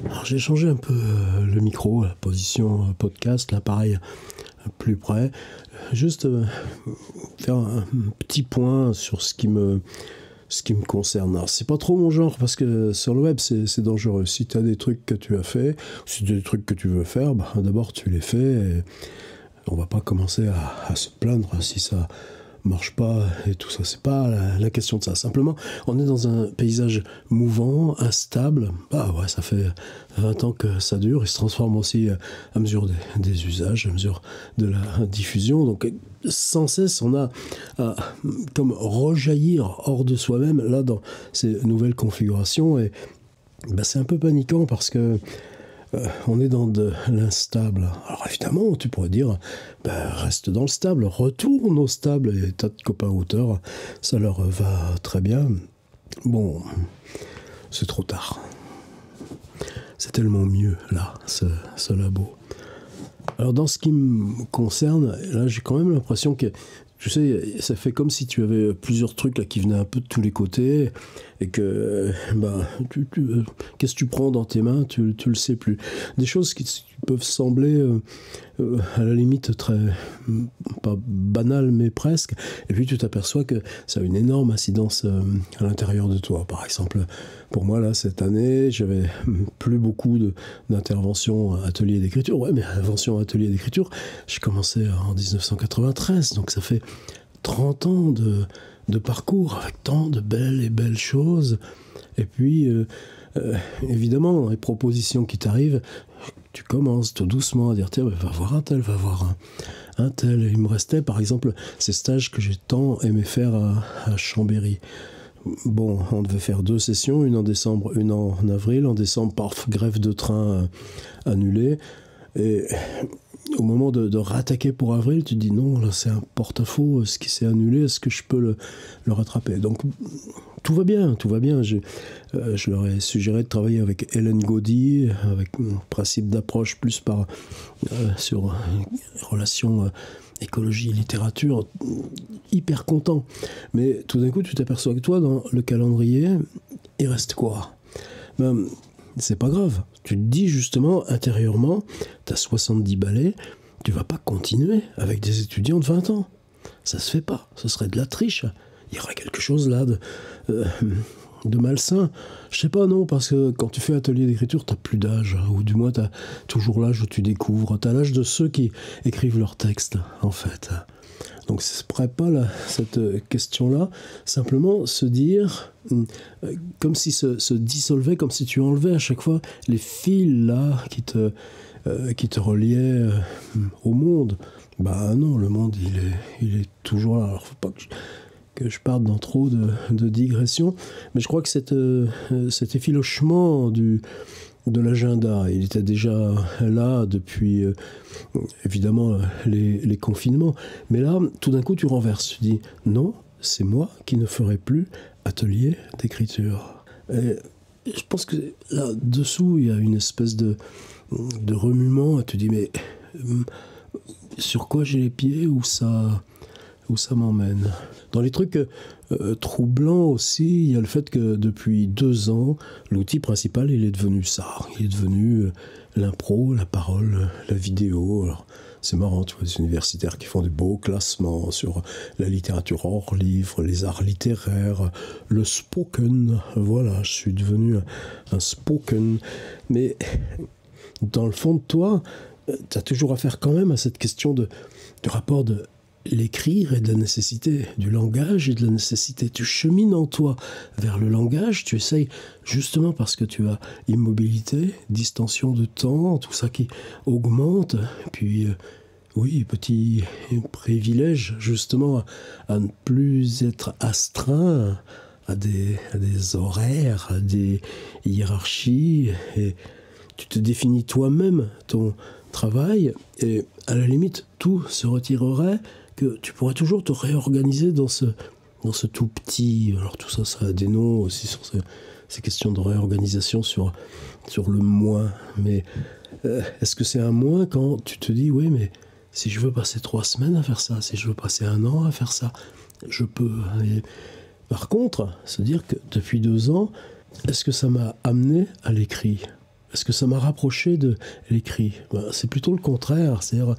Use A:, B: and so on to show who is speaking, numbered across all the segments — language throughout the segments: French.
A: Alors j'ai changé un peu le micro, la position podcast, l'appareil plus près. Juste faire un petit point sur ce qui me concerne. Alors, c'est pas trop mon genre parce que sur le web c'est dangereux. Si tu as des trucs que tu as fait, si tu as des trucs que tu veux faire, bah, d'abord tu les fais et on va pas commencer à se plaindre si ça marche pas et tout ça. C'est pas la question de ça. Simplement, on est dans un paysage mouvant, instable. Bah ouais, ça fait 20 ans que ça dure. Il se transforme aussi à mesure des usages, à mesure de la diffusion. Donc, sans cesse, on a comme rejaillir hors de soi-même, là, dans ces nouvelles configurations. Et bah, c'est un peu paniquant parce que on est dans de l'instable. Alors évidemment, tu pourrais dire, ben, reste dans le stable, retourne au stable, et tas de copains auteurs, ça leur va très bien. Bon, c'est trop tard. C'est tellement mieux, là, ce labo. Alors dans ce qui me concerne, là j'ai quand même l'impression que, tu sais, ça fait comme si tu avais plusieurs trucs là qui venaient un peu de tous les côtés et que, bah, qu'est-ce que tu prends dans tes mains, tu le sais plus. Des choses qui peuvent sembler à la limite très, pas banales mais presque, et puis tu t'aperçois que ça a une énorme incidence à l'intérieur de toi. Par exemple, pour moi là, cette année, j'avais plus beaucoup d'interventions ateliers d'écriture. Ouais, mais intervention atelier d'écriture, j'ai commencé en 1993, donc ça fait 30 ans de parcours avec tant de belles choses. Et puis, évidemment, dans les propositions qui t'arrivent, tu commences tout doucement à dire tiens, va voir un tel, va voir un tel. Il me restait par exemple ces stages que j'ai tant aimé faire à Chambéry. Bon, on devait faire 2 sessions, une en décembre, une en avril. En décembre, paf, grève de train annulée. Et au moment de rattaquer pour avril, tu te dis non, là c'est un porte-à-faux, ce qui s'est annulé, est-ce que je peux le rattraper? Donc tout va bien. Je leur ai suggéré de travailler avec Hélène Gaudy, avec un principe d'approche plus sur relations écologie, littérature, hyper content. Mais tout d'un coup, tu t'aperçois que toi, dans le calendrier, il reste quoi? Ben, c'est pas grave. Tu te dis justement, intérieurement, t'as 70 balais, tu vas pas continuer avec des étudiants de 20 ans. Ça se fait pas. Ce serait de la triche. Il y aurait quelque chose là de malsain. Je sais pas, non, parce que quand tu fais atelier d'écriture, t'as plus d'âge, ou du moins t'as toujours l'âge où tu découvres. T'as l'âge de ceux qui écrivent leurs textes, en fait. Donc ce ne serait pas cette question-là, simplement se dire, comme si se dissolvait, comme si tu enlevais à chaque fois les fils là qui te reliaient au monde. Bah non, le monde il est toujours là. Alors faut pas que je parte dans trop de digressions, mais je crois que cet effilochement de l'agenda, il était déjà là depuis évidemment les confinements, mais là tout d'un coup tu renverses, tu dis non, c'est moi qui ne ferai plus atelier d'écriture. Et je pense que là dessous il y a une espèce de remuement, et tu dis mais sur quoi j'ai les pieds, où ça m'emmène. Dans les trucs troublants aussi, il y a le fait que depuis 2 ans, l'outil principal, il est devenu ça. Il est devenu l'impro, la parole, la vidéo. Alors, c'est marrant, tu vois, des universitaires qui font des beaux classements sur la littérature hors livre, les arts littéraires, le spoken. Voilà, je suis devenu un spoken. Mais dans le fond de toi, tu as toujours affaire quand même à cette question du rapport de l'écrire et de la nécessité du langage et de la nécessité. Tu chemines en toi vers le langage, tu essayes, justement parce que tu as immobilité, distension de temps, tout ça qui augmente, et puis oui, petit privilège justement à ne plus être astreint à des horaires, à des hiérarchies, et tu te définis toi-même ton travail, et à la limite tout se retirerait, que tu pourrais toujours te réorganiser dans ce tout petit. Alors tout ça, ça a des noms aussi sur ces questions de réorganisation sur le moins. Mais est-ce que c'est un moins quand tu te dis oui, mais si je veux passer 3 semaines à faire ça, si je veux passer 1 an à faire ça, je peux. Et par contre, se dire que depuis 2 ans, est-ce que ça m'a amené à l'écrit? Est-ce que ça m'a rapproché de l'écrit? C'est plutôt le contraire. C'est-à-dire,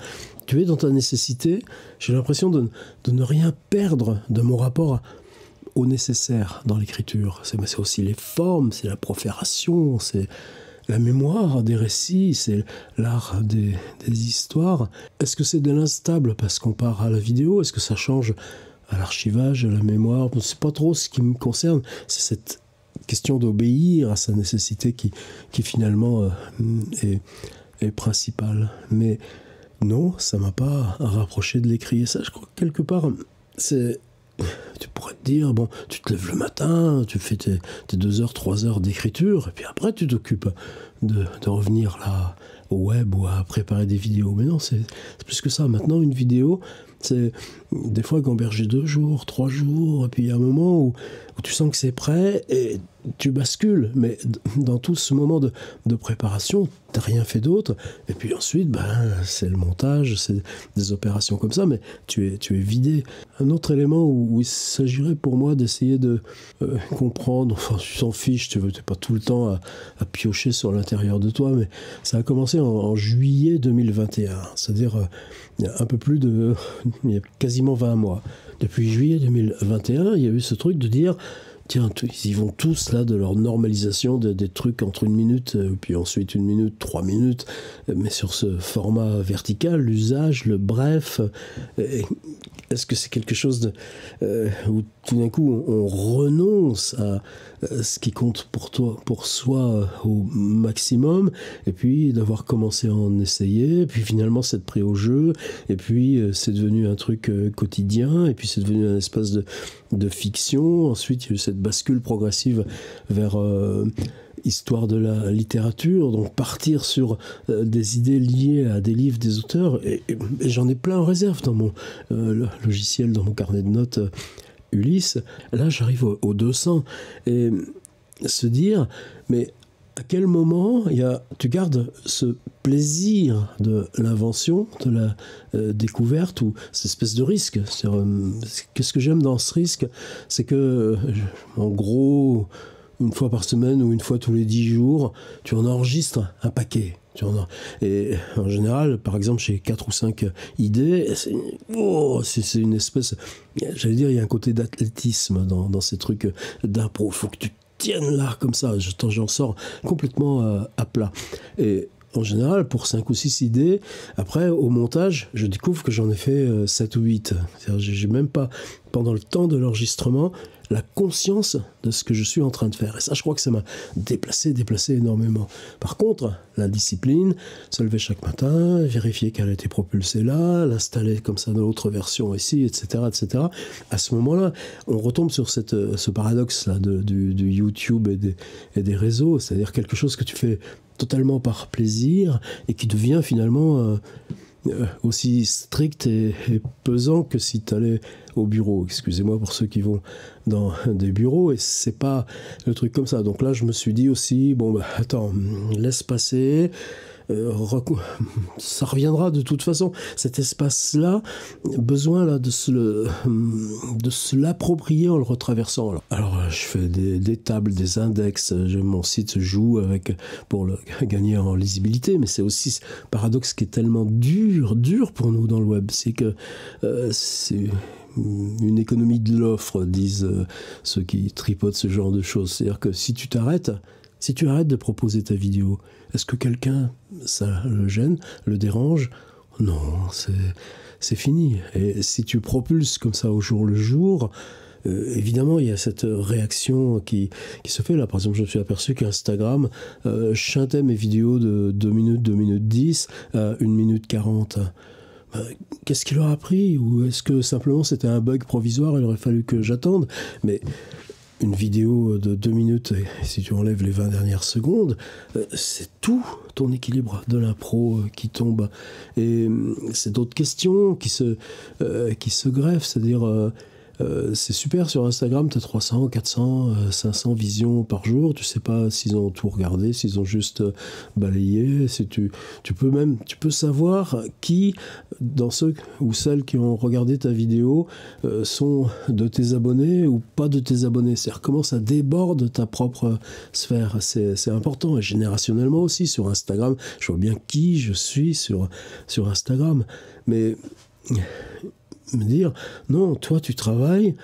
A: tu es dans ta nécessité. J'ai l'impression de ne rien perdre de mon rapport au nécessaire dans l'écriture. C'est aussi les formes, c'est la profération, c'est la mémoire des récits, c'est l'art des histoires. Est-ce que c'est de l'instable parce qu'on part à la vidéo? Est-ce que ça change à l'archivage, à la mémoire? C'est pas trop ce qui me concerne. C'est cette question d'obéir à sa nécessité qui finalement est principale. Mais non, ça m'a pas rapproché de l'écrit. Et ça, je crois que quelque part, c'est... Tu pourrais te dire, bon, tu te lèves le matin, tu fais tes 2 heures, 3 heures d'écriture, et puis après tu t'occupes de revenir là au web ou à préparer des vidéos. Mais non, c'est plus que ça. Maintenant, une vidéo, c'est des fois gamberger 2 jours, 3 jours, et puis il y a un moment où tu sens que c'est prêt et tu bascules. Mais dans tout ce moment de préparation, t'as rien fait d'autre. Et puis ensuite, c'est le montage, c'est des opérations comme ça, mais tu es vidé. Un autre élément où il s'agirait pour moi d'essayer de comprendre, enfin tu t'en fiches, tu n'es pas tout le temps à piocher sur l'intérieur de toi, mais ça a commencé en juillet 2021, c'est-à-dire il y a un peu plus de... il y a quasiment 20 mois. Depuis juillet 2021, il y a eu ce truc de dire... Tiens, ils y vont tous là de leur normalisation des trucs entre 1 minute, puis ensuite 1 minute, 3 minutes, mais sur ce format vertical, l'usage, le bref, est-ce que c'est quelque chose où tout d'un coup on renonce à ce qui compte pour soi au maximum, et puis d'avoir commencé à en essayer, puis finalement c'est pris au jeu, et puis c'est devenu un truc quotidien, et puis c'est devenu un espace de fiction. Ensuite il y a eu cette bascule progressive vers histoire de la littérature, donc partir sur des idées liées à des livres des auteurs, et j'en ai plein en réserve dans mon logiciel, dans mon carnet de notes Ulysse. Là j'arrive au 200, et se dire, mais à quel moment tu gardes ce plaisir de l'invention, de la découverte, ou cette espèce de risque. Qu'est-ce que j'aime dans ce risque? C'est que, en gros, 1 fois par semaine ou 1 fois tous les 10 jours, tu en enregistres un paquet. Et en général, par exemple, j'ai 4 ou 5 idées, c'est une espèce... J'allais dire, il y a un côté d'athlétisme dans ces trucs d'impro. Il faut que tu tiennes là, comme ça. J'en sors complètement à plat. Et en général, pour 5 ou 6 idées, après, au montage, je découvre que j'en ai fait 7 ou 8. C'est-à-dire, j'ai même pas, pendant le temps de l'enregistrement, la conscience de ce que je suis en train de faire. Et ça, je crois que ça m'a déplacé énormément. Par contre, la discipline, se lever chaque matin, vérifier qu'elle a été propulsée là, l'installer comme ça dans l'autre version ici, etc., etc. À ce moment-là, on retombe sur ce paradoxe-là du YouTube et des réseaux, c'est-à-dire quelque chose que tu fais totalement par plaisir et qui devient finalement aussi strict et pesant que si tu allais au bureau. Excusez-moi pour ceux qui vont dans des bureaux, et c'est pas le truc comme ça. Donc là, je me suis dit aussi, attends, laisse passer, ça reviendra de toute façon. Cet espace-là, besoin là de se l'approprier en le retraversant. Alors je fais des tables, des index, mon site joue pour gagner en lisibilité, mais c'est aussi ce paradoxe qui est tellement dur pour nous dans le web, c'est que c'est une économie de l'offre, disent ceux qui tripotent ce genre de choses. C'est-à-dire que si tu arrêtes de proposer ta vidéo, est-ce que quelqu'un, ça le gêne, le dérange? Non, c'est fini. Et si tu propulses comme ça au jour le jour, évidemment, il y a cette réaction qui se fait. Là, par exemple, je me suis aperçu qu'Instagram chantait mes vidéos de 2 minutes, 2 minutes 10 à 1 minute 40. Qu'est-ce qui leur a pris? Ou est-ce que simplement c'était un bug provisoire, il aurait fallu que j'attende? Mais une vidéo de 2 minutes, si tu enlèves les 20 dernières secondes, c'est tout ton équilibre de l'impro qui tombe. Et c'est d'autres questions qui se greffent, c'est-à-dire C'est super sur Instagram, tu as 300, 400, 500 visions par jour. Tu sais pas s'ils ont tout regardé, s'ils ont juste balayé. Si tu peux savoir qui, dans ceux ou celles qui ont regardé ta vidéo, sont de tes abonnés ou pas de tes abonnés. C'est-à-dire comment ça déborde ta propre sphère. C'est important. Et générationnellement aussi, sur Instagram, je vois bien qui je suis sur Instagram. Mais me dire, non, toi tu travailles,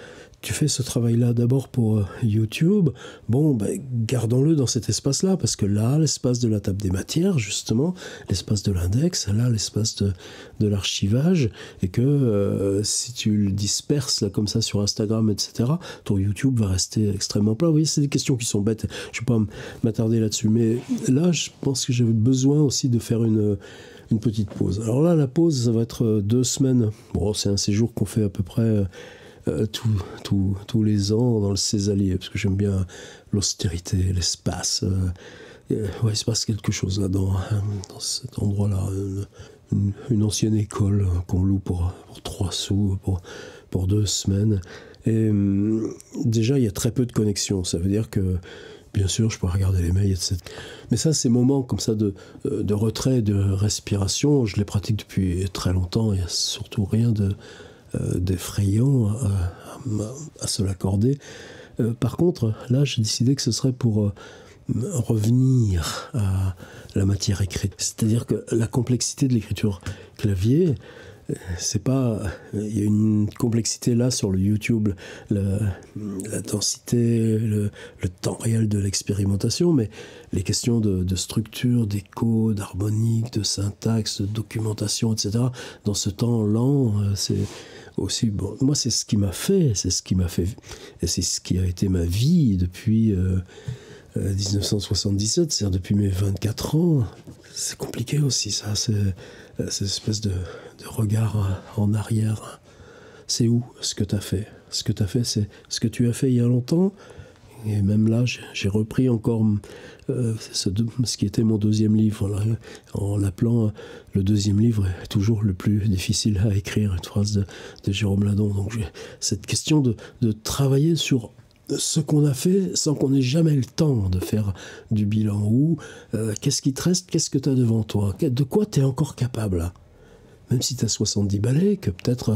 A: tu fais ce travail-là d'abord pour YouTube, bon, gardons-le dans cet espace-là, parce que là, l'espace de la table des matières, justement, l'espace de l'index, là, l'espace de l'archivage, et que si tu le disperses là, comme ça sur Instagram, etc., ton YouTube va rester extrêmement plat. Oui, c'est des questions qui sont bêtes, je ne vais pas m'attarder là-dessus, mais là, je pense que j'avais besoin aussi de faire une petite pause. Alors là, la pause, ça va être 2 semaines. Bon, c'est un séjour qu'on fait à peu près tous les ans dans le Césalier, parce que j'aime bien l'austérité, l'espace. Ouais, il se passe quelque chose là dans cet endroit-là. Une ancienne école qu'on loue pour 3 sous, pour 2 semaines. Et déjà, il y a très peu de connexion. Ça veut dire que bien sûr, je peux regarder les mails, etc. Mais ça, ces moments comme ça de retrait, de respiration, je les pratique depuis très longtemps. Il n'y a surtout rien d'effrayant à se l'accorder. Par contre, là, j'ai décidé que ce serait pour revenir à la matière écrite. C'est-à-dire que la complexité de l'écriture clavier, c'est pas, il y a une complexité là sur le YouTube, la densité, le temps réel de l'expérimentation, mais les questions de structure, d'écho, d'harmonique, de syntaxe, de documentation, etc. Dans ce temps lent, c'est aussi bon. Moi, c'est ce qui m'a fait, et c'est ce qui a été ma vie depuis 1977, c'est-à-dire depuis mes 24 ans. C'est compliqué aussi, ça. Cette espèce de regard en arrière. C'est où ce que tu as fait? Ce que tu as fait, c'est ce que tu as fait il y a longtemps. Et même là, j'ai repris encore ce qui était mon 2e livre. Là, en l'appelant, le 2e livre est toujours le plus difficile à écrire, une phrase de Jérôme Ladon. Donc cette question de travailler sur ce qu'on a fait sans qu'on ait jamais le temps de faire du bilan. Ou qu'est-ce qui te reste, qu'est-ce que tu as devant toi, de quoi tu es encore capable là. Même si tu as 70 balais, que peut-être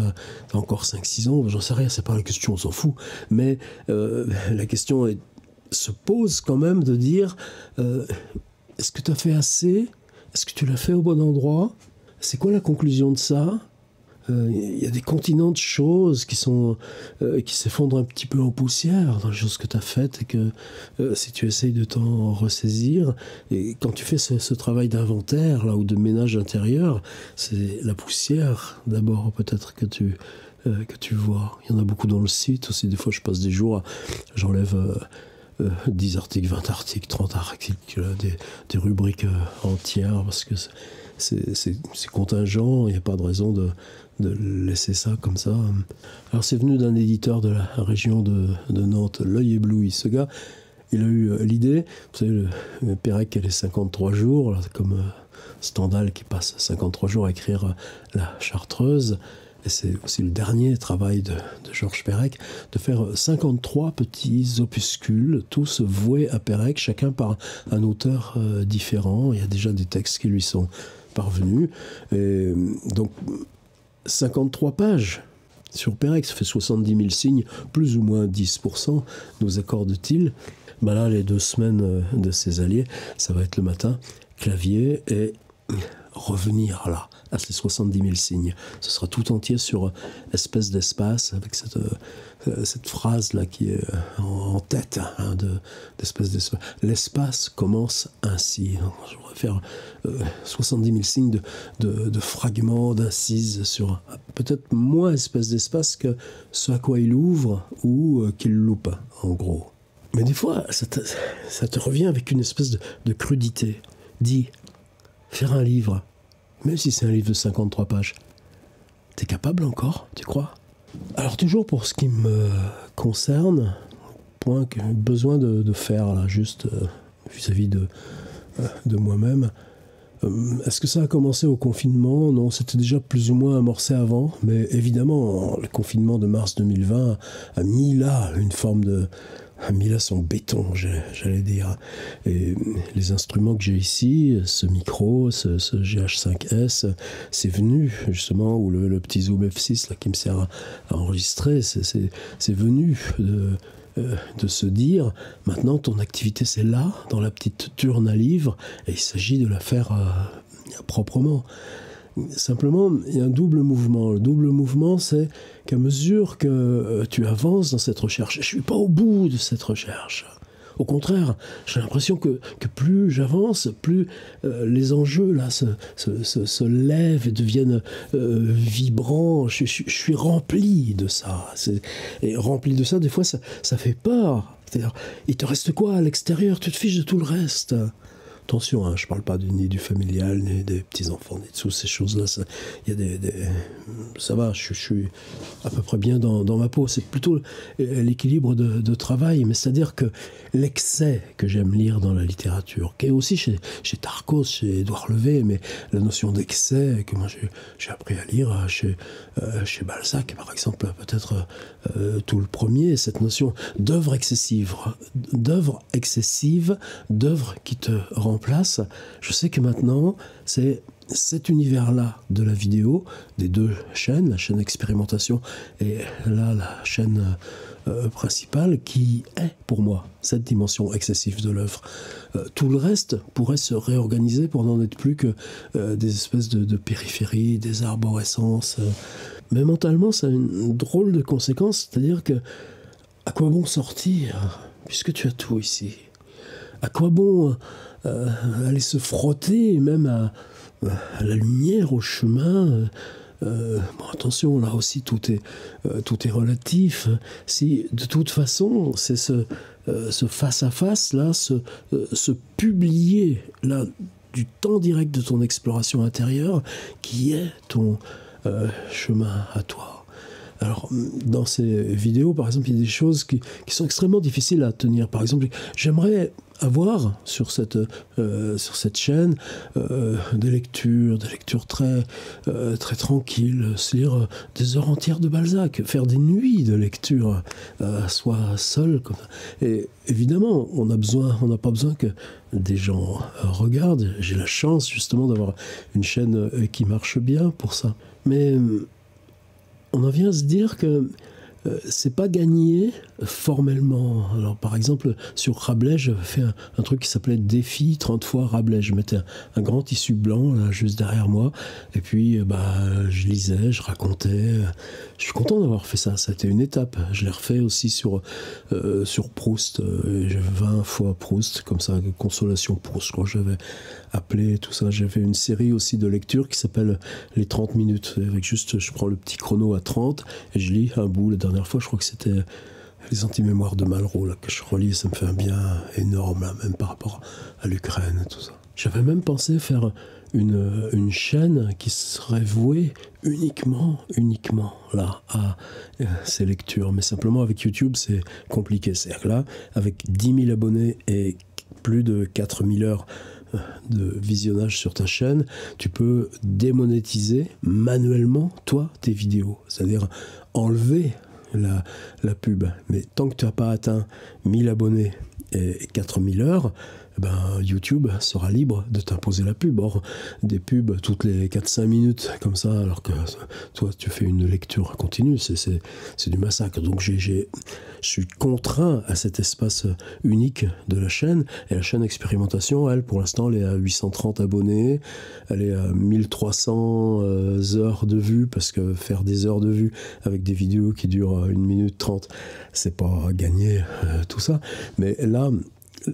A: tu as encore 5-6 ans, j'en sais rien, c'est pas la question, on s'en fout. Mais la question se pose quand même de dire est-ce que tu as fait assez? Est-ce que tu l'as fait au bon endroit? C'est quoi la conclusion de ça? Il y a des continents de choses qui s'effondrent un petit peu en poussière dans les choses que tu as faites et que si tu essayes de t'en ressaisir, et quand tu fais ce travail d'inventaire là, ou de ménage intérieur, c'est la poussière d'abord peut-être que tu vois. Il y en a beaucoup dans le site aussi. Des fois je passe des jours, j'enlève 10 articles, 20 articles, 30 articles, des rubriques entières, parce que c'est contingent, il n'y a pas de raison de laisser ça comme ça. Alors c'est venu d'un éditeur de la région de Nantes, L'Œil ébloui. Ce gars, il a eu l'idée, vous savez, le Pérec, elle est 53 jours, là, comme Stendhal qui passe 53 jours à écrire la Chartreuse, et c'est aussi le dernier travail de Georges Perec, de faire 53 petits opuscules, tous voués à Perec, chacun par un auteur différent. Il y a déjà des textes qui lui sont parvenus. Et donc, 53 pages sur Perec, ça fait 70 000 signes, plus ou moins 10%, nous accorde-t-il. Là, les 2 semaines de Césalier, ça va être le matin, clavier, et revenir là, à ces 70 000 signes. Ce sera tout entier sur espèce d'espace, avec cette phrase-là qui est en tête d'espèce d'espace. L'espace commence ainsi. Je voudrais faire 70 000 signes de fragments, d'incises sur peut-être moins espèce d'espace que ce à quoi il ouvre ou qu'il loupe, en gros. Mais des fois, ça te revient avec une espèce de crudité. Dis, faire un livre, même si c'est un livre de 53 pages, t'es capable encore, tu crois? Alors toujours pour ce qui me concerne, point que j'ai besoin de faire là, juste vis-à-vis de moi-même, Est-ce que ça a commencé au confinement? Non, c'était déjà plus ou moins amorcé avant, mais évidemment, le confinement de mars 2020 a mis là une forme de... a mis là son béton, j'allais dire. Et les instruments que j'ai ici, ce micro, ce GH5S, c'est venu justement, ou le petit Zoom F6 là, qui me sert à enregistrer, c'est venu de se dire, maintenant ton activité c'est là, dans la petite turne à livres, et il s'agit de la faire proprement. Simplement, il y a un double mouvement. Le double mouvement, c'est qu'à mesure que tu avances dans cette recherche, je ne suis pas au bout de cette recherche. Au contraire, j'ai l'impression que plus j'avance, plus les enjeux là se lèvent et deviennent vibrants. Je suis rempli de ça. Et rempli de ça, des fois, ça fait peur. C'est-à-dire, il te reste quoi à l'extérieur? Tu te fiches de tout le reste. Attention, hein, je ne parle pas ni du familial, ni des petits-enfants, ni de toutes ces choses-là. Ça va, je suis à peu près bien dans ma peau. C'est plutôt l'équilibre de travail, mais c'est-à-dire que l'excès que j'aime lire dans la littérature, qui est aussi chez Tarkos, chez Édouard Levé, mais la notion d'excès que moi j'ai appris à lire chez Balzac, par exemple, peut-être tout le premier, cette notion d'œuvre excessive, d'œuvre qui te remplace. Je sais que maintenant, c'est cet univers-là de la vidéo, des deux chaînes, la chaîne expérimentation et là la chaîne principale, qui est pour moi cette dimension excessive de l'œuvre. Tout le reste pourrait se réorganiser pour n'en être plus que des espèces de périphéries, des arborescences. Mais mentalement, ça a une drôle de conséquence, c'est-à-dire que à quoi bon sortir, puisque tu as tout ici? À quoi bon aller se frotter même à la lumière, au chemin? Bon, attention, là aussi tout est relatif. Si de toute façon c'est ce face à face là, ce publier là du temps direct de ton exploration intérieure qui est ton chemin à toi. Alors, dans ces vidéos, par exemple, il y a des choses qui sont extrêmement difficiles à tenir. Par exemple, j'aimerais avoir sur cette chaîne des lectures très tranquilles, se lire des heures entières de Balzac, faire des nuits de lecture, soit seul. Et évidemment, on n'a pas besoin que des gens regardent. J'ai la chance justement d'avoir une chaîne qui marche bien pour ça. Mais on en vient à se dire que c'est pas gagné formellement. Alors par exemple, sur Rabelais, j'avais fait un truc qui s'appelait Défi 30 fois Rabelais. Je mettais un grand tissu blanc là, juste derrière moi, et puis je lisais, je racontais. Je suis content d'avoir fait ça, ça a été une étape. Je l'ai refait aussi sur Proust. J'ai 20 fois Proust, comme ça, Consolation Proust, je crois que j'avais appelé tout ça. J'ai fait une série aussi de lecture qui s'appelle Les 30 minutes, avec juste, je prends le petit chrono à 30 et je lis un bout. La dernière fois, je crois que c'était Les Antimémoires de Malraux, là, que je relis, ça me fait un bien énorme, là, même par rapport à l'Ukraine et tout ça. J'avais même pensé faire une chaîne qui serait vouée uniquement là, à ces lectures. Mais simplement avec YouTube, c'est compliqué. C'est-à-dire que là, avec 10 000 abonnés et plus de 4 000 heures de visionnage sur ta chaîne, tu peux démonétiser manuellement, toi, tes vidéos. C'est-à-dire enlever la pub. Mais tant que tu n'as pas atteint 1000 abonnés et 4000 heures, YouTube sera libre de t'imposer la pub. Or, des pubs toutes les 4-5 minutes, comme ça, alors que toi, tu fais une lecture continue, c'est du massacre. Donc, je suis contraint à cet espace unique de la chaîne. Et la chaîne expérimentation, elle, pour l'instant, elle est à 830 abonnés. Elle est à 1300 heures de vue, parce que faire des heures de vue avec des vidéos qui durent 1 minute 30, c'est pas gagné, tout ça. Mais là,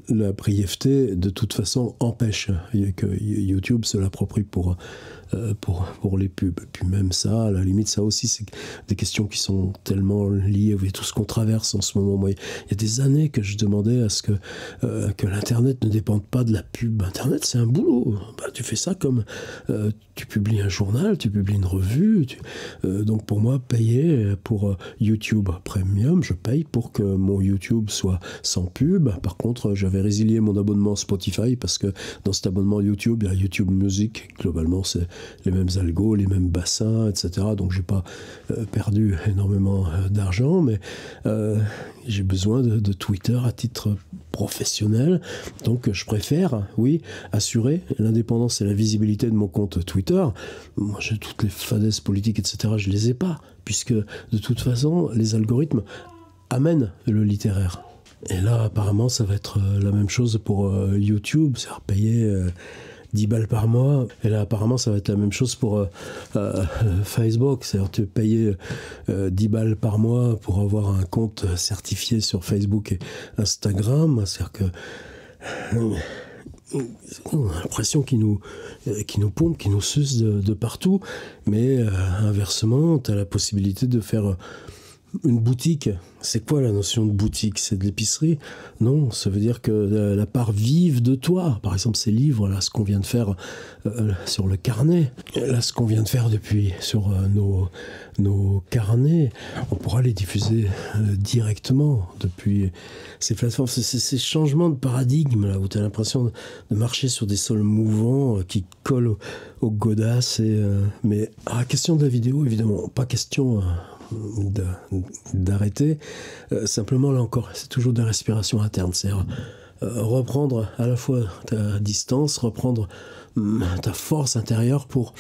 A: la brièveté, de toute façon, empêche que YouTube se l'approprie pour pour les pubs. Et puis même ça, à la limite, ça aussi, c'est des questions qui sont tellement liées à tout ce qu'on traverse en ce moment. Moi, il y a des années que je demandais à ce que l'Internet ne dépende pas de la pub. Internet, c'est un boulot. Tu fais ça comme tu publies un journal, tu publies une revue. Donc pour moi, payer pour YouTube Premium, je paye pour que mon YouTube soit sans pub. Par contre, j'avais résilié mon abonnement Spotify parce que dans cet abonnement YouTube, il y a YouTube Music. Globalement, c'est les mêmes algos, les mêmes bassins, etc. Donc j'ai pas perdu énormément d'argent, mais j'ai besoin de Twitter à titre professionnel. Donc je préfère, oui, assurer l'indépendance et la visibilité de mon compte Twitter. Moi, j'ai toutes les fadaises politiques, etc. Je les ai pas, puisque de toute façon, les algorithmes amènent le littéraire. Et là, apparemment, ça va être la même chose pour YouTube, c'est-à-dire payer 10 balles par mois. Et là, apparemment, ça va être la même chose pour Facebook. C'est-à-dire te payer 10 balles par mois pour avoir un compte certifié sur Facebook et Instagram. C'est-à-dire que on a l'impression qu'ils nous pompent, qu'ils nous sucent de partout. Mais inversement, tu as la possibilité de faire une boutique. C'est quoi la notion de boutique? C'est de l'épicerie? Non, ça veut dire que la part vive de toi, par exemple ces livres, là, ce qu'on vient de faire sur le carnet, là, ce qu'on vient de faire depuis sur nos carnets, on pourra les diffuser directement depuis ces plateformes. C'est ces changements de paradigme là, où tu as l'impression de marcher sur des sols mouvants qui collent aux godasses. Mais à la question de la vidéo, évidemment, pas question d'arrêter. Simplement, là encore, c'est toujours des respirations internes. C'est-à-dire reprendre à la fois ta distance, reprendre ta force intérieure pour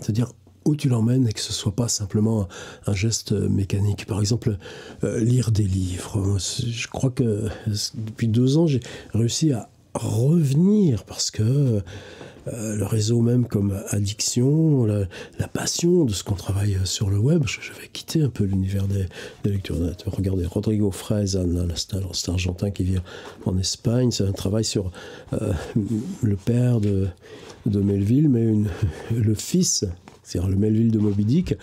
A: te dire où tu l'emmènes et que ce soit pas simplement un geste mécanique. Par exemple, lire des livres. Je crois que depuis 2 ans, j'ai réussi à revenir parce que le réseau même comme addiction, la passion de ce qu'on travaille sur le web, je vais quitter un peu l'univers des lectures. Regardez, Rodrigo Frezan, c'est un Argentin qui vit en Espagne, c'est un travail sur le père de Melville, mais le fils, c'est-à-dire le Melville de Moby Dick,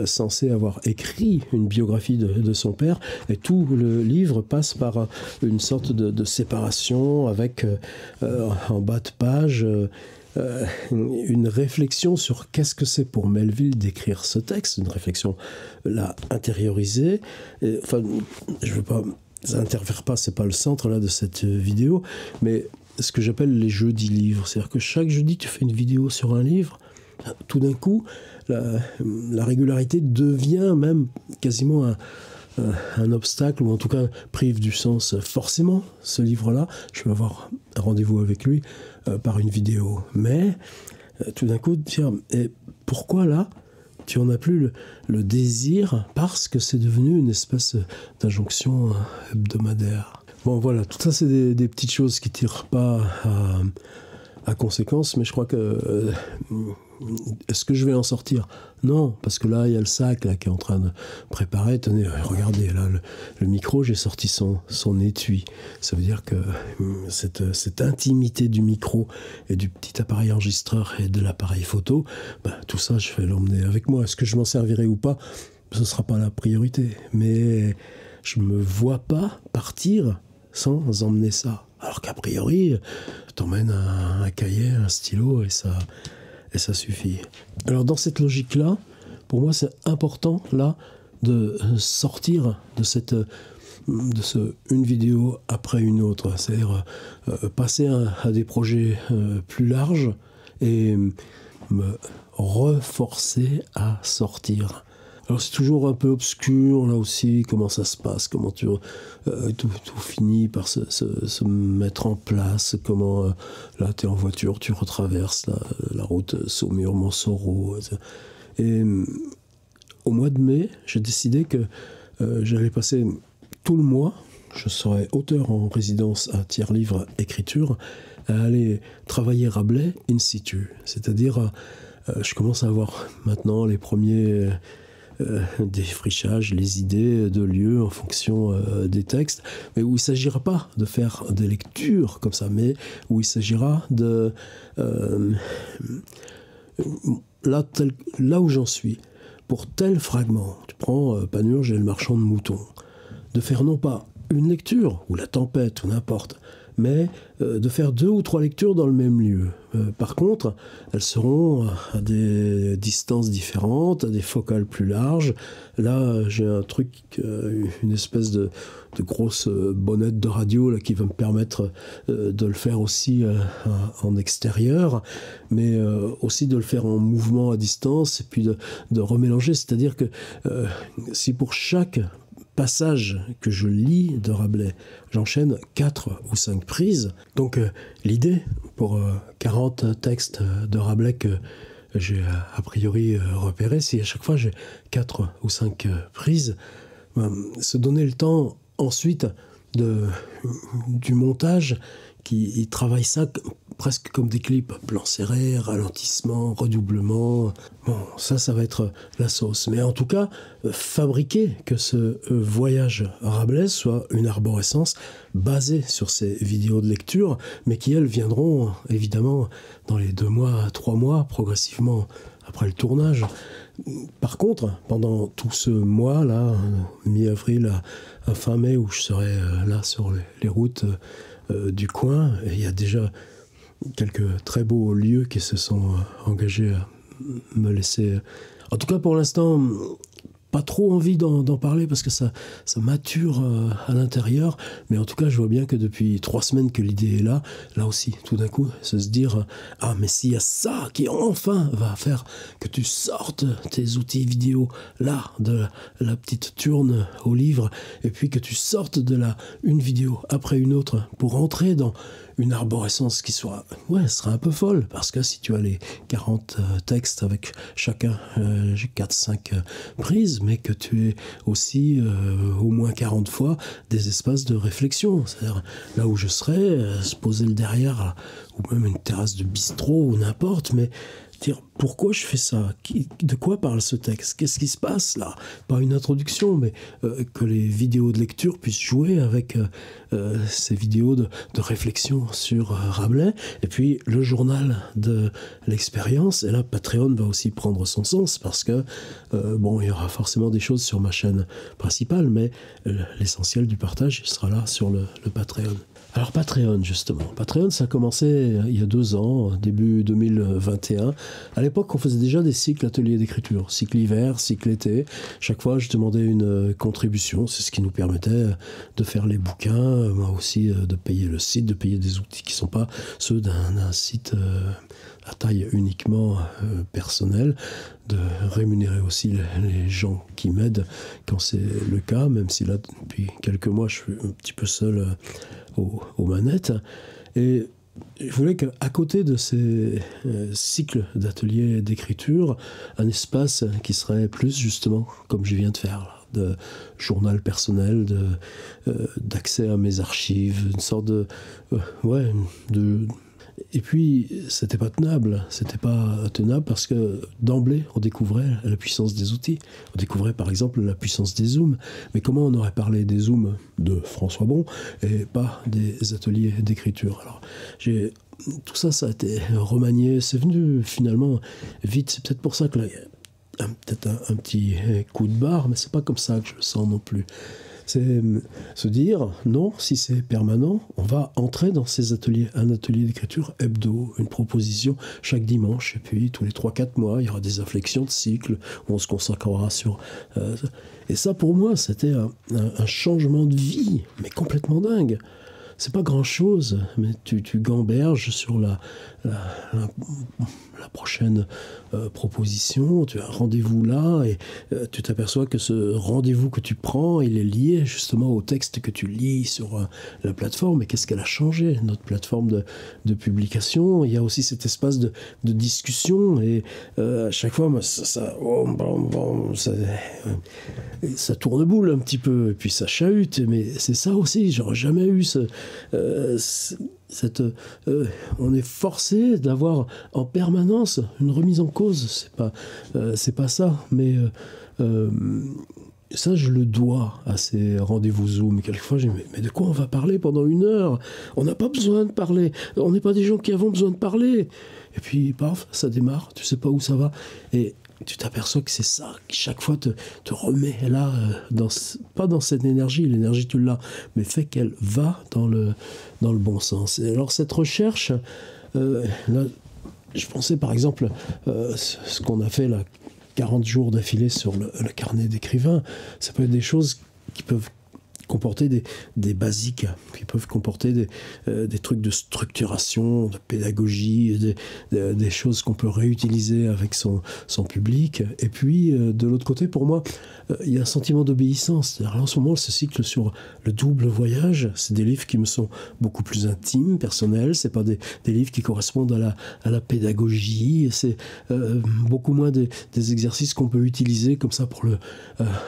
A: censé avoir écrit une biographie de son père, et tout le livre passe par une sorte de séparation avec en bas de page une réflexion sur qu'est-ce que c'est pour Melville d'écrire ce texte, une réflexion là intériorisée. Enfin, je veux pas, ça n'interfère pas, c'est pas le centre là de cette vidéo, mais ce que j'appelle les jeudis livres, c'est-à-dire que chaque jeudi tu fais une vidéo sur un livre. Tout d'un coup, la régularité devient même quasiment un obstacle, ou en tout cas prive du sens. Forcément, ce livre-là, je vais avoir un rendez-vous avec lui par une vidéo. Mais tout d'un coup, dire, et pourquoi là, tu n'en as plus le désir, parce que c'est devenu une espèce d'injonction hebdomadaire. Bon, voilà, tout ça, c'est des petites choses qui ne tirent pas à conséquence, mais je crois que est-ce que je vais en sortir? Non, parce que là, il y a le sac là, qui est en train de préparer. Tenez, regardez, là, le micro, j'ai sorti son étui. Ça veut dire que cette intimité du micro et du petit appareil enregistreur et de l'appareil photo, tout ça, je vais l'emmener avec moi. Est-ce que je m'en servirai ou pas? Ce ne sera pas la priorité. Mais je ne me vois pas partir sans emmener ça. Alors qu'a priori, t'emmènes un cahier, un stylo et ça suffit. Alors dans cette logique-là, pour moi c'est important là de sortir de une vidéo après une autre, c'est-à-dire passer à des projets plus larges et me reforcer à sortir. Alors c'est toujours un peu obscur là aussi, comment ça se passe, comment tout finit par se mettre en place, comment là tu es en voiture, tu retraverses la route Saumur-Montsoreau. Et au mois de mai, j'ai décidé que j'allais passer tout le mois, je serai auteur en résidence à Tiers-Livre Écriture, à aller travailler Rabelais in situ. C'est-à-dire, je commence à avoir maintenant les premiers défrichages, les idées de lieux en fonction des textes, mais où il ne s'agira pas de faire des lectures comme ça, mais où il s'agira de... là où j'en suis, pour tel fragment, tu prends Panurge et le marchand de moutons, de faire non pas une lecture, ou la tempête, ou n'importe, mais de faire 2 ou 3 lectures dans le même lieu. Par contre, elles seront à des distances différentes, à des focales plus larges. Là, j'ai un truc, une espèce de grosse bonnette de radio là, qui va me permettre de le faire aussi en extérieur, mais aussi de le faire en mouvement à distance, et puis de remélanger. C'est-à-dire que si pour chaque passage que je lis de Rabelais, j'enchaîne 4 ou 5 prises. Donc l'idée pour 40 textes de Rabelais que j'ai a priori repéré, si à chaque fois j'ai 4 ou 5 prises, se donner le temps ensuite du montage qui travaille ça presque comme des clips, plan serré, ralentissement, redoublement. Bon, ça va être la sauce. Mais en tout cas, fabriquer que ce voyage Rabelais soit une arborescence basée sur ces vidéos de lecture, mais qui, elles, viendront évidemment dans les 2 mois, 3 mois, progressivement après le tournage. Par contre, pendant tout ce mois-là, mi-avril à fin mai, où je serai là sur les routes du coin, il y a déjà quelques très beaux lieux qui se sont engagés à me laisser... En tout cas, pour l'instant, pas trop envie d'en parler parce que ça mature à l'intérieur. Mais en tout cas, je vois bien que depuis 3 semaines que l'idée est là aussi, tout d'un coup, c'est se dire « Ah, mais s'il y a ça qui enfin va faire que tu sortes tes outils vidéo là, de la petite turne au livre, et puis que tu sortes de une vidéo après une autre pour entrer dans une arborescence qui sera un peu folle, parce que si tu as les 40 textes avec chacun 4-5 prises, mais que tu aies aussi au moins 40 fois des espaces de réflexion, c'est-à-dire là où je serais, se poser le derrière, ou même une terrasse de bistrot ou n'importe, mais dire pourquoi je fais ça, de quoi parle ce texte, qu'est-ce qui se passe là, pas une introduction, mais que les vidéos de lecture puissent jouer avec ces vidéos de réflexion sur Rabelais, et puis le journal de l'expérience. Et là, Patreon va aussi prendre son sens, parce que il y aura forcément des choses sur ma chaîne principale, mais l'essentiel du partage sera là sur le Patreon. Alors Patreon, justement. Patreon, ça a commencé il y a 2 ans, début 2021. À l'époque, on faisait déjà des cycles ateliers d'écriture. Cycle hiver, cycle été. Chaque fois, je demandais une contribution. C'est ce qui nous permettait de faire les bouquins, moi aussi de payer le site, de payer des outils qui ne sont pas ceux d'un site à taille uniquement personnelle, de rémunérer aussi les gens qui m'aident quand c'est le cas, même si là, depuis quelques mois, je suis un petit peu seul aux manettes. Et je voulais qu'à côté de ces cycles d'ateliers d'écriture, un espace qui serait plus justement comme je viens de faire là, de journal personnel, d'accès à mes archives, une sorte de et puis, c'était pas tenable parce que d'emblée, on découvrait la puissance des outils. On découvrait par exemple la puissance des zooms. Mais comment on aurait parlé des zooms de François Bon et pas des ateliers d'écriture? Alors, tout ça a été remanié. C'est venu finalement vite. C'est peut-être pour ça que là, il y a peut-être un petit coup de barre, mais c'est pas comme ça que je le sens non plus. C'est se dire, non, si c'est permanent, on va entrer dans ces ateliers, un atelier d'écriture hebdo, une proposition chaque dimanche, et puis tous les 3-4 mois, il y aura des inflexions de cycle, où on se consacrera sur... et ça, pour moi, c'était un changement de vie, mais complètement dingue. C'est pas grand-chose, mais tu gamberges sur la prochaine proposition, tu as un rendez-vous là, et tu t'aperçois que ce rendez-vous que tu prends, il est lié justement au texte que tu lis sur la plateforme. Et qu'est-ce qu'elle a changé, notre plateforme de publication? Il y a aussi cet espace de discussion, et à chaque fois, moi, ça tourne boule un petit peu, et puis ça chahute, mais c'est ça aussi, j'aurais jamais eu on est forcé d'avoir en permanence une remise en cause. C'est pas ça, mais ça, je le dois à ces rendez-vous Zoom. Quelquefois, je dis, mais de quoi on va parler pendant 1 heure? On n'a pas besoin de parler. On n'est pas des gens qui avons besoin de parler. Et puis, paf, ça démarre. Tu sais pas où ça va. Et tu t'aperçois que c'est ça qui, chaque fois, te remet là, pas dans cette énergie. L'énergie, tu l'as. Mais fait qu'elle va dans le bon sens. Et alors, cette recherche, là, je pensais, par exemple, ce qu'on a fait là, 40 jours d'affilée sur le carnet d'écrivain, ça peut être des choses qui peuvent comporter des basiques, qui peuvent comporter des trucs de structuration, de pédagogie, des choses qu'on peut réutiliser avec son public. Et puis, de l'autre côté, pour moi, il y a un sentiment d'obéissance. C'est-à-dire, là, en ce moment, ce cycle sur le double voyage, c'est des livres qui me sont beaucoup plus intimes, personnels. C'est pas des livres qui correspondent à la pédagogie. C'est beaucoup moins des exercices qu'on peut utiliser comme ça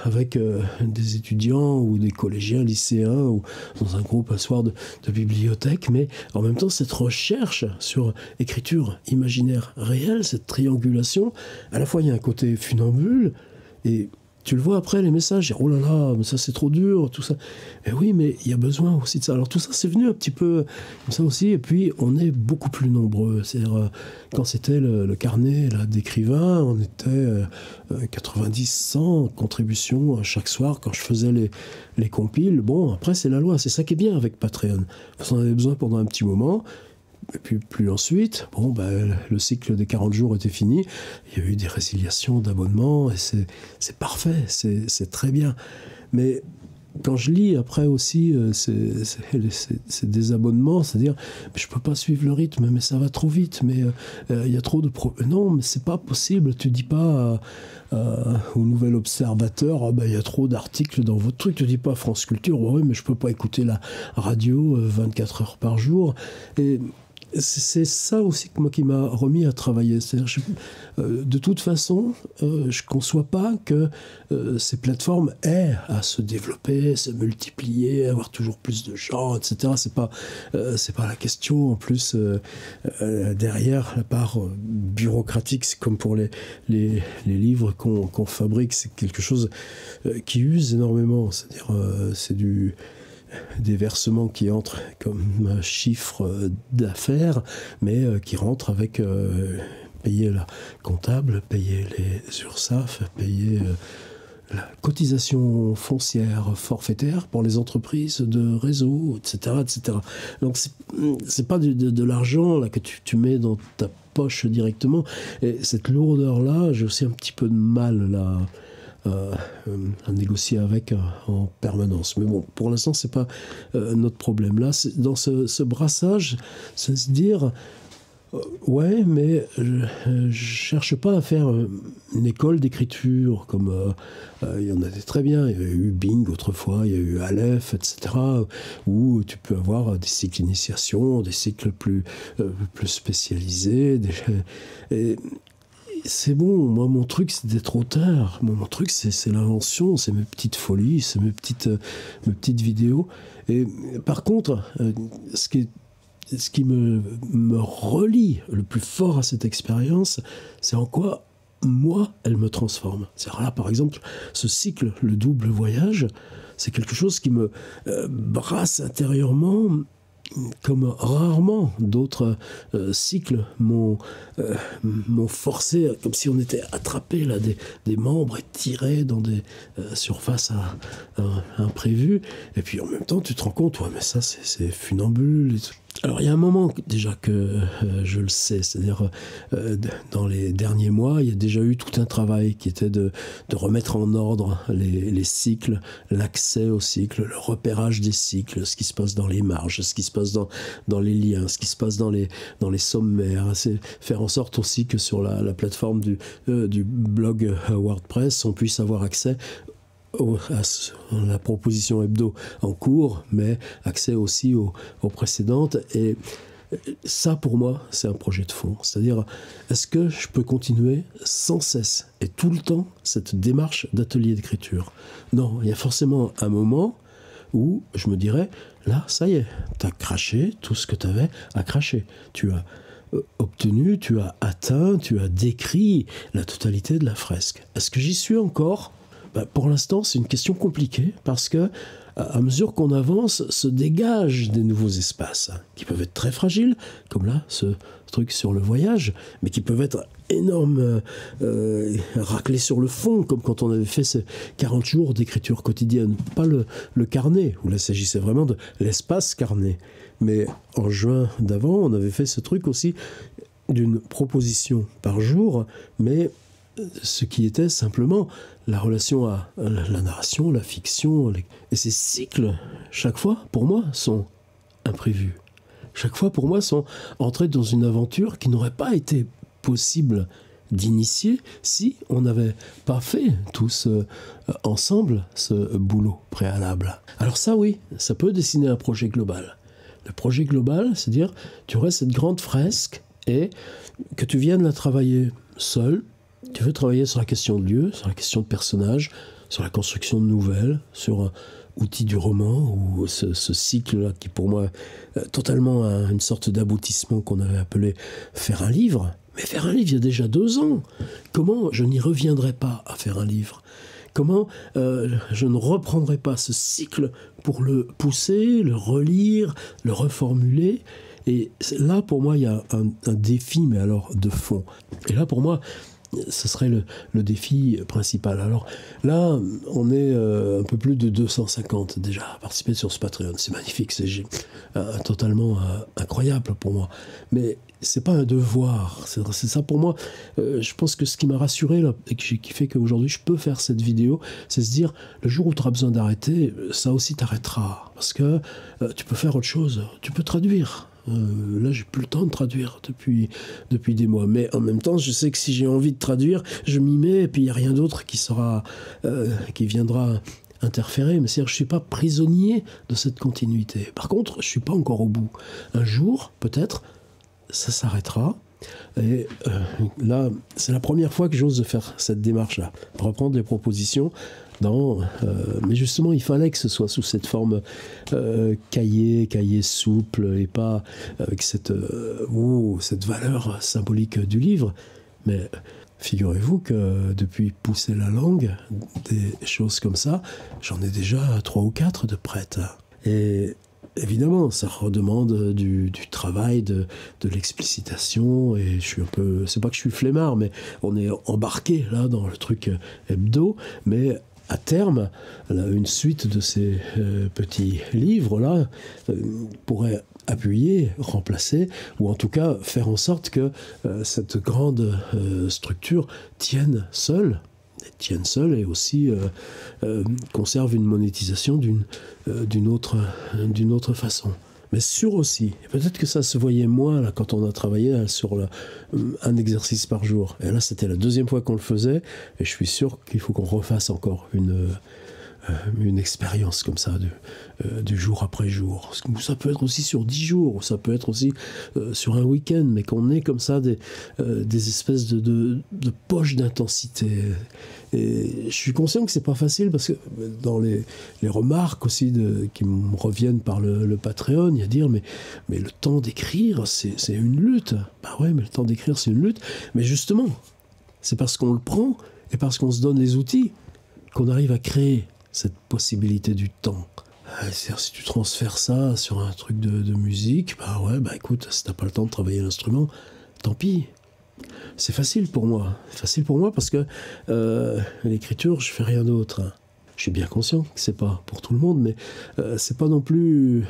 A: avec des étudiants ou des collégiens, lycéens ou dans un groupe un soir de bibliothèque. Mais en même temps, cette recherche sur écriture imaginaire réelle, cette triangulation, à la fois il y a un côté funambule et tu le vois après, les messages, oh là là, mais ça c'est trop dur, tout ça. Et oui, mais il y a besoin aussi de ça. Alors tout ça, c'est venu un petit peu comme ça aussi. Et puis, on est beaucoup plus nombreux. C'est-à-dire, quand c'était le carnet là, d'écrivains, on était 90, 100 contributions chaque soir quand je faisais les compiles. Bon, après, c'est la loi. C'est ça qui est bien avec Patreon. Parce qu'on en avait besoin pendant un petit moment. Et puis plus ensuite, le cycle des 40 jours était fini, il y a eu des résiliations d'abonnements, et c'est parfait, c'est très bien. Mais quand je lis après aussi ces désabonnements, c'est-à-dire, je ne peux pas suivre le rythme, mais ça va trop vite, mais il y a trop de... Non, mais c'est pas possible, tu dis pas au Nouvel Observateur, il y a trop d'articles dans votre truc, tu dis pas à France Culture, oui, mais je peux pas écouter la radio 24 heures par jour, et... C'est ça aussi qui m'a remis à travailler. C'est-à-dire, de toute façon, je ne conçois pas que ces plateformes aient à se développer, se multiplier, avoir toujours plus de gens, etc. C'est pas la question. En plus, derrière, la part bureaucratique, c'est comme pour les livres qu'on fabrique, c'est quelque chose qui use énormément. C'est-à-dire, c'est des versements qui entrent comme un chiffre d'affaires, mais qui rentrent avec payer la comptable, payer les URSSAF, payer la cotisation foncière forfaitaire pour les entreprises de réseau, etc. etc. Donc c'est pas de l'argent là, que tu mets dans ta poche directement. Et cette lourdeur-là, j'ai aussi un petit peu de mal là à négocier avec en permanence. Mais bon, pour l'instant, c'est pas notre problème. Là, dans ce brassage, c'est se dire ouais, mais je cherche pas à faire une école d'écriture comme il y en a des très bien. Il y a eu Bing autrefois, il y a eu Aleph, etc. où tu peux avoir des cycles d'initiation, des cycles plus spécialisés. Et c'est bon, moi mon truc c'est d'être auteur, mon truc c'est l'invention, c'est mes petites folies, c'est mes petites vidéos. Et par contre, ce qui me relie le plus fort à cette expérience, c'est en quoi moi elle me transforme. C'est-à-dire là par exemple, ce cycle, le double voyage, c'est quelque chose qui me brasse intérieurement, comme rarement d'autres cycles m'ont forcé, comme si on était attrapé là, des membres et tiré dans des surfaces imprévues. Et puis en même temps, tu te rends compte, ouais, mais ça, c'est funambule. Alors il y a un moment déjà que je le sais, c'est-à-dire dans les derniers mois, il y a déjà eu tout un travail qui était de remettre en ordre les cycles, l'accès aux cycles, le repérage des cycles, ce qui se passe dans les marges, ce qui se passe dans les liens, ce qui se passe dans les sommaires. C'est faire en sorte aussi que sur la plateforme du blog WordPress, on puisse avoir accès à la proposition hebdo en cours, mais accès aussi aux précédentes. Et ça, pour moi, c'est un projet de fond. C'est-à-dire, est-ce que je peux continuer sans cesse et tout le temps cette démarche d'atelier d'écriture? Non, il y a forcément un moment où je me dirais, là, ça y est, tu as craché tout ce que tu avais à cracher. Tu as obtenu, tu as atteint, tu as décrit la totalité de la fresque. Est-ce que j'y suis encore ? Pour l'instant, c'est une question compliquée parce que, à mesure qu'on avance, se dégagent des nouveaux espaces qui peuvent être très fragiles, comme là, ce truc sur le voyage, mais qui peuvent être énormes, raclés sur le fond, comme quand on avait fait ces 40 jours d'écriture quotidienne. Pas le carnet, où là, il s'agissait vraiment de l'espace carnet. Mais en juin d'avant, on avait fait ce truc aussi d'une proposition par jour, mais ce qui était simplement la relation à la narration, la fiction, et ces cycles, chaque fois, pour moi, sont imprévus. Chaque fois, pour moi, sont entrés dans une aventure qui n'aurait pas été possible d'initier si on n'avait pas fait tous ensemble ce boulot préalable. Alors ça, oui, ça peut dessiner un projet global. Le projet global, c'est dire, tu aurais cette grande fresque et que tu viennes la travailler seul. Tu veux travailler sur la question de lieu, sur la question de personnage, sur la construction de nouvelles, sur un outil du roman, ou ce cycle-là qui pour moi totalement une sorte d'aboutissement qu'on avait appelé faire un livre. Mais faire un livre il y a déjà 2 ans. Comment je n'y reviendrai pas à faire un livre ? Comment je ne reprendrai pas ce cycle pour le pousser, le relire, le reformuler ? Et là, pour moi, il y a un défi, mais alors de fond. Et là, pour moi, ce serait le défi principal. Alors là, on est un peu plus de 250 déjà à participer sur ce Patreon. C'est magnifique, c'est totalement incroyable pour moi. Mais c'est pas un devoir. C'est ça pour moi. Je pense que ce qui m'a rassuré là, et qui fait qu'aujourd'hui je peux faire cette vidéo, c'est se dire, le jour où tu auras besoin d'arrêter, ça aussi t'arrêtera. Parce que tu peux faire autre chose. Tu peux traduire. Là, j'ai plus le temps de traduire depuis des mois. Mais en même temps, je sais que si j'ai envie de traduire, je m'y mets et puis il n'y a rien d'autre qui viendra interférer. Mais c'est-à-dire, je ne suis pas prisonnier de cette continuité. Par contre, je ne suis pas encore au bout. Un jour, peut-être, ça s'arrêtera. Et là, c'est la première fois que j'ose faire cette démarche-là. Reprendre les propositions mais justement, il fallait que ce soit sous cette forme cahier souple et pas avec cette valeur symbolique du livre. Mais figurez-vous que depuis Pousser la langue, des choses comme ça, j'en ai déjà 3 ou 4 de prêtes. Et évidemment, ça redemande du travail, de l'explicitation, et je suis un peu, c'est pas que je suis flemmard, mais on est embarqué là dans le truc hebdo, mais à terme, une suite de ces petits livres-là pourrait appuyer, remplacer, ou en tout cas faire en sorte que cette grande structure tienne seule et aussi conserve une monétisation d'une autre façon. Mais sûr aussi, peut-être que ça se voyait moins là, quand on a travaillé là, sur un exercice par jour. Et là, c'était la 2e fois qu'on le faisait, et je suis sûr qu'il faut qu'on refasse encore une expérience comme ça, du jour après jour. Ça peut être aussi sur 10 jours, ça peut être aussi sur un week-end, mais qu'on ait comme ça des espèces de poches d'intensité. Et je suis conscient que c'est pas facile, parce que dans les remarques aussi qui me reviennent par le Patreon, il y a à dire mais le temps d'écrire, c'est une lutte. Bah ouais, mais le temps d'écrire, c'est une lutte. Mais justement, c'est parce qu'on le prend et parce qu'on se donne les outils qu'on arrive à créer cette possibilité du temps. C'est-à-dire, si tu transfères ça sur un truc de musique, écoute, si t'as pas le temps de travailler l'instrument, tant pis. C'est facile pour moi. C'est facile pour moi parce que l'écriture, je fais rien d'autre. Je suis bien conscient que c'est pas pour tout le monde, mais c'est pas non plus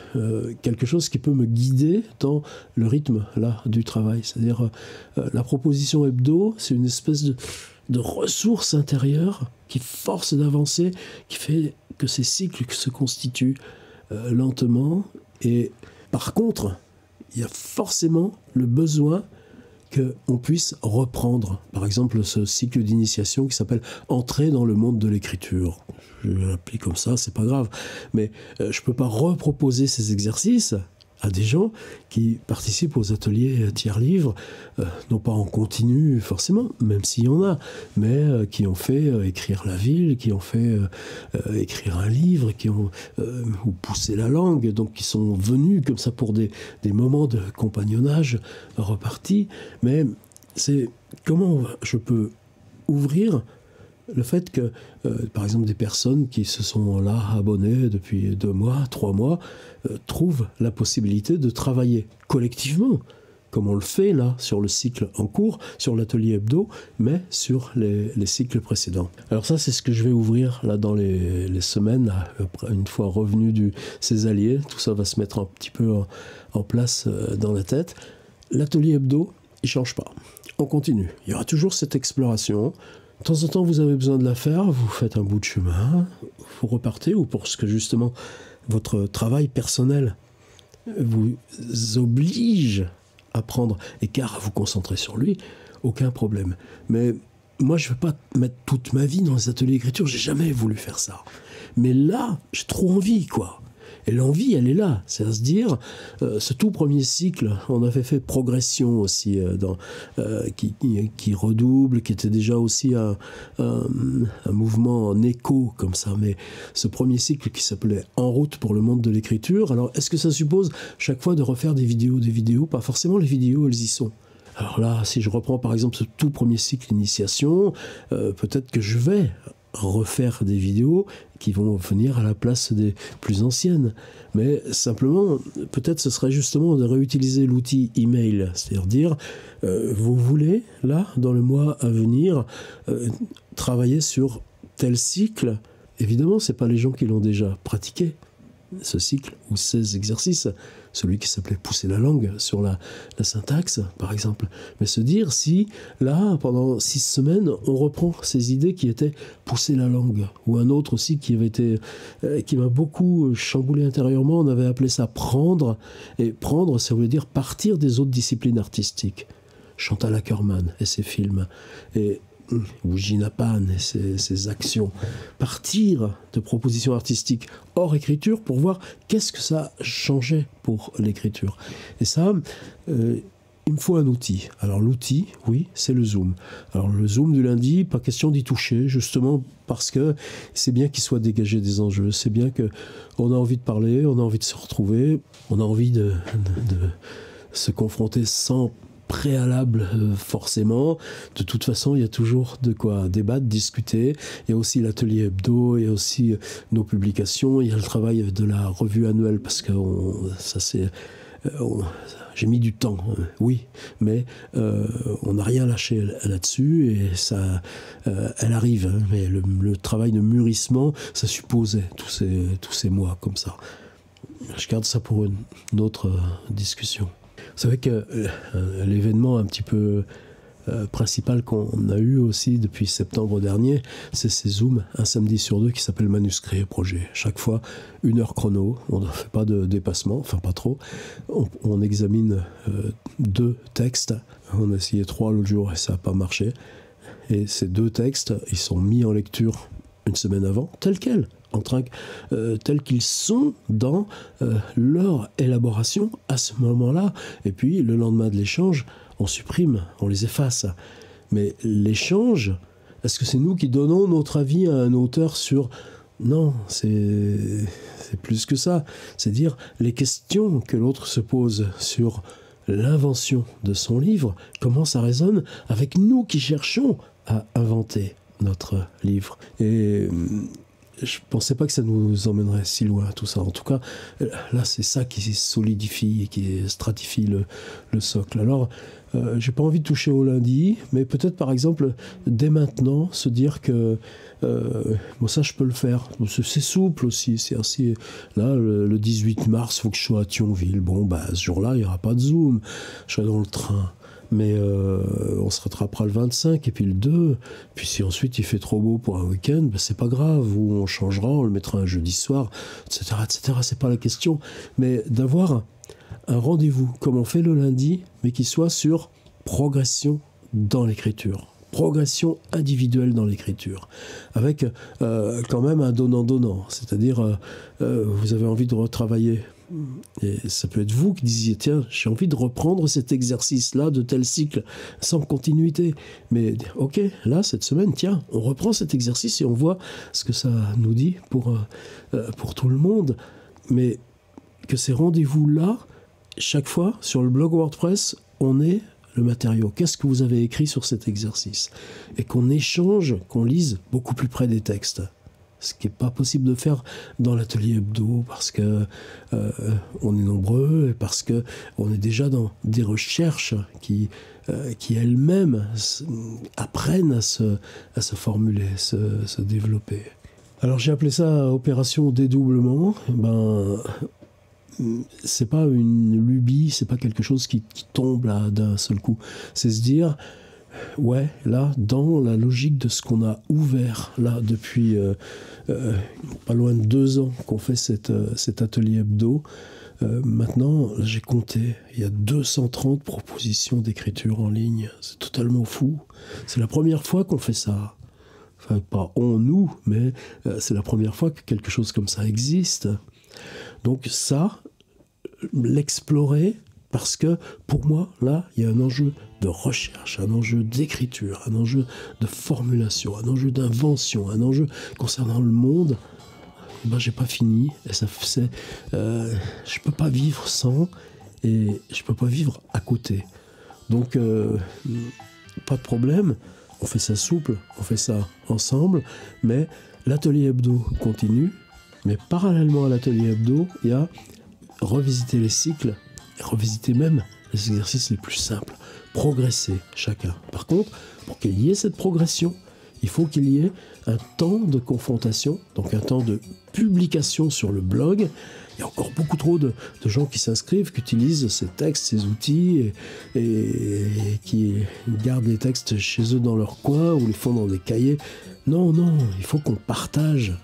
A: quelque chose qui peut me guider dans le rythme là du travail. C'est-à-dire, la proposition hebdo, c'est une espèce de ressource intérieure qui force d'avancer, qui fait que ces cycles se constituent lentement. Et par contre, il y a forcément le besoin qu'on puisse reprendre. Par exemple, ce cycle d'initiation qui s'appelle « Entrer dans le monde de l'écriture ». Je l'appelle comme ça, c'est pas grave. Mais je peux pas reproposer ces exercices à des gens qui participent aux ateliers tiers-livres, non pas en continu forcément, même s'il y en a, mais qui ont fait écrire la ville, qui ont fait écrire un livre, qui ont ou pousser la langue, donc qui sont venus comme ça pour des moments de compagnonnage repartis. Mais c'est comment je peux ouvrir le fait que, par exemple, des personnes qui se sont là abonnées depuis 2 mois, 3 mois, trouvent la possibilité de travailler collectivement, comme on le fait là sur le cycle en cours, sur l'atelier hebdo, mais sur les cycles précédents. Alors ça, c'est ce que je vais ouvrir là dans les semaines, une fois revenu ces alliés, tout ça va se mettre un petit peu en place dans la tête. L'atelier hebdo, il ne change pas. On continue. Il y aura toujours cette exploration. De temps en temps, vous avez besoin de la faire, vous faites un bout de chemin, vous repartez, ou pour ce que justement votre travail personnel vous oblige à prendre écart, à vous concentrer sur lui, aucun problème. Mais moi, je ne veux pas mettre toute ma vie dans les ateliers d'écriture, j'ai jamais voulu faire ça. Mais là, j'ai trop envie, quoi. Et l'envie, elle est là. C'est à se dire, ce tout premier cycle, on avait fait progression aussi, qui redouble, qui était déjà aussi un mouvement en écho comme ça. Mais ce premier cycle qui s'appelait En route pour le monde de l'écriture, alors est-ce que ça suppose chaque fois de refaire des vidéos? Pas forcément, les vidéos, elles y sont. Alors là, si je reprends par exemple ce tout premier cycle initiation, peut-être que je vais refaire des vidéos qui vont venir à la place des plus anciennes. Mais simplement, peut-être ce serait justement de réutiliser l'outil email, c'est-à-dire dire, vous voulez, là, dans le mois à venir, travailler sur tel cycle. Évidemment, ce n'est pas les gens qui l'ont déjà pratiqué, ce cycle ou ces exercices, celui qui s'appelait pousser la langue sur la syntaxe par exemple, mais se dire si là pendant 6 semaines on reprend ces idées qui étaient pousser la langue, ou un autre aussi qui m'a beaucoup chamboulé intérieurement, on avait appelé ça prendre, et prendre ça voulait dire partir des autres disciplines artistiques, Chantal Akerman et ses films, ou Gina Pan et ses actions, partir de propositions artistiques hors écriture pour voir qu'est-ce que ça changeait pour l'écriture. Et ça, il me faut un outil. Alors l'outil, oui, c'est le Zoom. Alors le Zoom du lundi, pas question d'y toucher, justement parce que c'est bien qu'il soit dégagé des enjeux, c'est bien qu'on a envie de parler, on a envie de se retrouver, on a envie de se confronter sans préalable forcément. De toute façon, il y a toujours de quoi débattre, discuter. Il y a aussi l'atelier hebdo, il y a aussi nos publications, il y a le travail de la revue annuelle, parce que j'ai mis du temps, oui, mais on n'a rien lâché là-dessus, et ça, elle arrive, hein, mais le travail de mûrissement, ça supposait tous ces mois comme ça. Je garde ça pour une autre discussion. Vous savez que l'événement un petit peu principal qu'on a eu aussi depuis septembre dernier, c'est ces Zooms, un samedi sur 2, qui s'appelle Manuscrit et Projet. Chaque fois, 1 heure chrono, on ne fait pas de dépassement, enfin pas trop. On examine 2 textes, on a essayé 3 l'autre jour et ça n'a pas marché. Et ces 2 textes, ils sont mis en lecture une semaine avant, tels quels. Tels qu'ils sont dans leur élaboration à ce moment-là. Et puis, le lendemain de l'échange, on supprime, on les efface. Mais l'échange, est-ce que c'est nous qui donnons notre avis à un auteur sur... Non, c'est plus que ça. C'est dire les questions que l'autre se pose sur l'invention de son livre, comment ça résonne avec nous qui cherchons à inventer notre livre. Et... je ne pensais pas que ça nous emmènerait si loin, tout ça. En tout cas, là, c'est ça qui solidifie et qui stratifie le socle. Alors, j'ai pas envie de toucher au lundi, mais peut-être, par exemple, dès maintenant, se dire que ça, je peux le faire. C'est souple aussi. C'est assez... Là, le 18 mars, il faut que je sois à Thionville. Bon, ce jour-là, il n'y aura pas de Zoom. Je serai dans le train. Mais on se rattrapera le 25 et puis le 2. Puis si ensuite il fait trop beau pour un week-end, c'est pas grave, ou on changera, on le mettra un jeudi soir, etc., etc. C'est pas la question. Mais d'avoir un rendez-vous comme on fait le lundi, mais qui soit sur progression dans l'écriture. Progression individuelle dans l'écriture. Avec quand même un donnant-donnant. C'est-à-dire, vous avez envie de retravailler. Et ça peut être vous qui disiez tiens, j'ai envie de reprendre cet exercice-là de tel cycle sans continuité, mais ok, là cette semaine, tiens, on reprend cet exercice et on voit ce que ça nous dit pour tout le monde. Mais que ces rendez-vous-là, chaque fois sur le blog WordPress, on est le matériau, qu'est-ce que vous avez écrit sur cet exercice, et qu'on échange, qu'on lise beaucoup plus près des textes. Ce qui n'est pas possible de faire dans l'atelier hebdo parce que on est nombreux et parce que on est déjà dans des recherches qui elles-mêmes apprennent à se formuler, se développer. Alors j'ai appelé ça opération dédoublement. C'est pas une lubie, c'est pas quelque chose qui tombe là d'un seul coup. C'est se dire, ouais, là, dans la logique de ce qu'on a ouvert là depuis pas loin de 2 ans qu'on fait cet atelier hebdo, maintenant, j'ai compté, il y a 230 propositions d'écriture en ligne. C'est totalement fou. C'est la première fois qu'on fait ça. Enfin, pas nous, mais c'est la première fois que quelque chose comme ça existe. Donc ça, l'explorer, parce que pour moi, là, il y a un enjeu de recherche, un enjeu d'écriture, un enjeu de formulation, un enjeu d'invention, un enjeu concernant le monde. J'ai pas fini, et je peux pas vivre sans, et je peux pas vivre à côté. Donc, pas de problème, on fait ça souple, on fait ça ensemble, mais l'atelier hebdo continue, mais parallèlement à l'atelier hebdo, il y a revisiter les cycles, et revisiter même les exercices les plus simples, progresser chacun. Par contre, pour qu'il y ait cette progression, il faut qu'il y ait un temps de confrontation, donc un temps de publication sur le blog. Il y a encore beaucoup trop de gens qui s'inscrivent, qui utilisent ces textes, ces outils, et qui gardent les textes chez eux dans leur coin ou les font dans des cahiers. Non, il faut qu'on partage.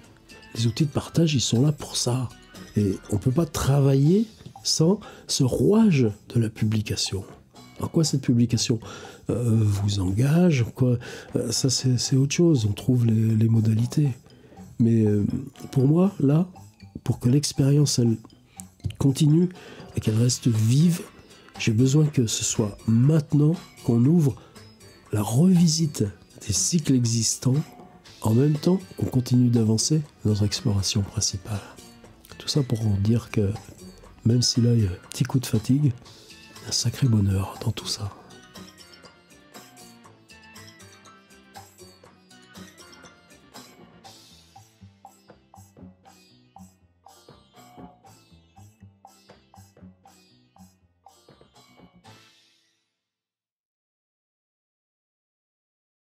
A: Les outils de partage, ils sont là pour ça. Et on ne peut pas travailler sans ce rouage de la publication. En quoi cette publication vous engage, quoi, ça c'est autre chose, on trouve les modalités. Mais pour moi, là, pour que l'expérience elle continue et qu'elle reste vive, j'ai besoin que ce soit maintenant qu'on ouvre la revisite des cycles existants en même temps qu'on continue d'avancer dans notre exploration principale. Tout ça pour dire que même si là il y a un petit coup de fatigue, il y a un sacré bonheur dans tout ça.